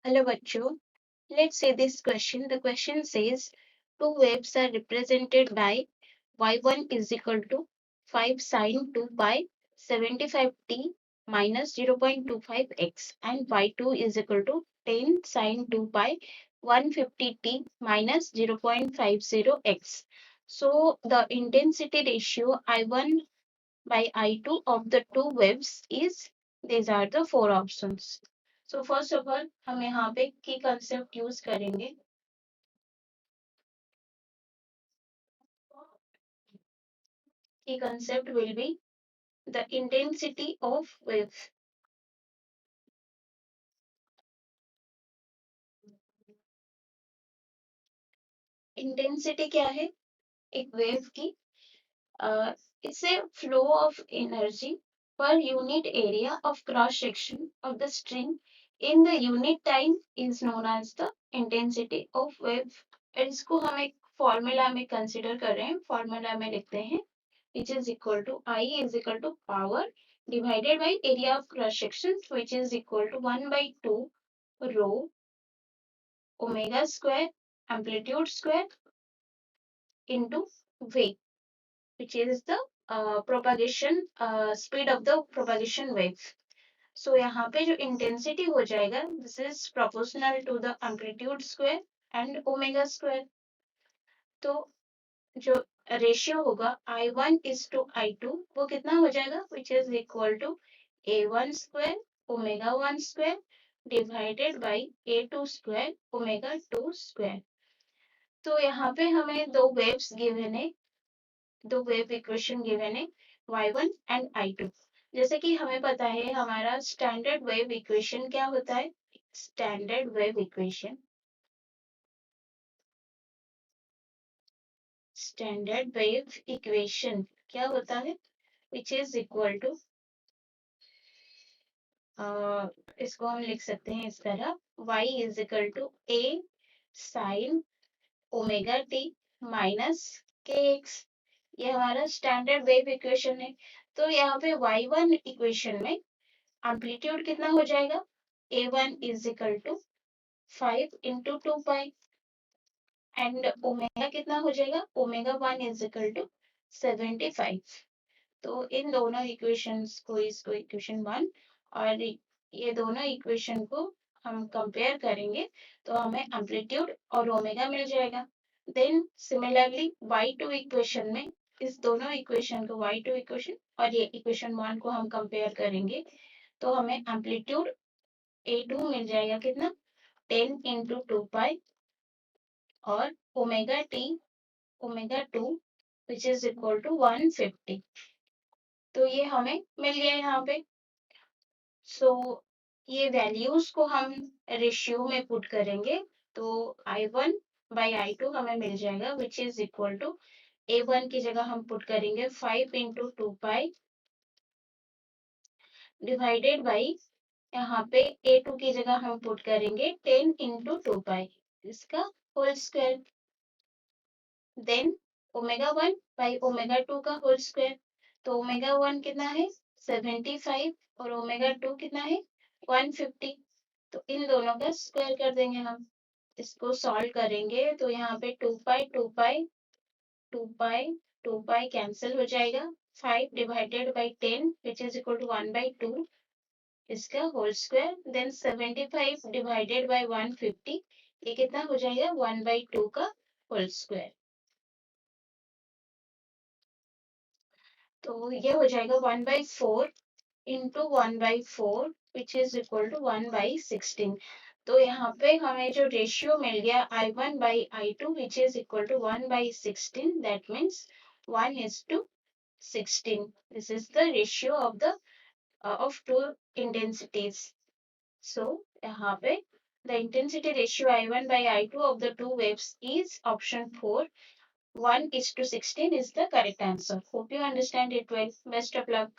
Hello, bachcho. Let's say this question. The question says two waves are represented by y1 is equal to 5 sine 2 by 75t minus 0.25x and y2 is equal to 10 sine 2 by 150t minus 0.50x. So the intensity ratio I1 by I2 of the two waves is, these are the four options. So first of all हम यहाँ पे की concept use करेंगे. Key concept will be the intensity of wave. Intensity क्या है? एक wave की it's a flow of energy per unit area of cross section of the string in the unit time is known as the intensity of wave. इसको हम एक formula में consider कर रहे हैं. फॉर्मूला में लिखते हैं which is equal to I is equal to power divided by area of cross section which is equal to 1 by 2 rho omega square amplitude square into v, which is the propagation speed of the propagation wave. So यहाँ पे जो intensity हो जाएगा this is proportional to the amplitude square and omega square. तो जो ratio होगा I1 is to I2 वो कितना हो जाएगा which is equal to A1 square omega 1 square divided by A2 square omega 2 square. तो यहाँ पे हमें दो वेव्स गिवन है, दो वेव इक्वेशन गिवन है y1 एंड I2. जैसे कि हमें पता है हमारा स्टैंडर्ड वेव इक्वेशन क्या होता है. Standard wave equation, standard wave equation क्या होता है which is equal to इसको हम लिख सकते हैं इस तरह y is equal to a sin omega t minus kx. ये हमारा स्टैंडर्ड वेव इक्वेशन है. तो यहाँ पे y1 इक्वेशन में एम्पलीट्यूड कितना हो जाएगा a1 is equal to 5 into 2 pi and omega कितना हो जाएगा ओमेगा 1 is equal to 75. तो इन दोनों इक्वेशंस को, इसको इक्वेशन 1 और ये दोनों इक्वेशन को हम कंपेयर करेंगे तो हमें एम्पलीट्यूड और ओमेगा मिल जाएगा. देन सिमिलरली y2 इक्वेशन में इस दोनों इक्वेशन को y2 इक्वेशन और ये इक्वेशन 1 को हम कंपेयर करेंगे तो हमें एम्पलीट्यूड a2 मिल जाएगा कितना 10 into 2 pi और omega t omega 2 which is equal to 150. तो ये हमें मिल गया यहाँ पे. सो ये वैल्यूज को हम रेशियो में पुट करेंगे तो I1 by I2 हमें मिल जाएगा which is equal to A1 की जगह हम पुट करेंगे 5 into 2 pi divided by यहाँ पे A2 की जगह हम पुट करेंगे 10 into 2 pi इसका whole square. Then omega 1 by omega 2 का होल स्क्वायर. तो ओमेगा 1 कितना है 75 और ओमेगा 2 कितना है 150. तो इन दोनों का स्क्वायर कर देंगे हम. इसको सॉल्व करेंगे तो यहाँ पे 2 पाई 2 पाई 2 पाई 2 पाई कैंसिल हो जाएगा. 5 divided by 10 which is equal to 1 बाई 2 इसका whole square. Then 75 divided by 150 ये कितना हो जाएगा 1 बाई 2 का होल स्क्वायर. तो ये हो जाएगा 1 बाई 4 इंटू 1 बाई 4 विच इज इक्वल टू 1 बाई 16. तो यहाँ पे हमें जो रेशियो मिल गया I1 by I2 which is equal to 1 by 16. That means 1 is to 16. This is the ratio of the of two intensities. So यहाँ पे the intensity ratio I1 by I2 of the two waves is option 4. 1 is to 16 is the correct answer. Hope you understand it well. Best of luck.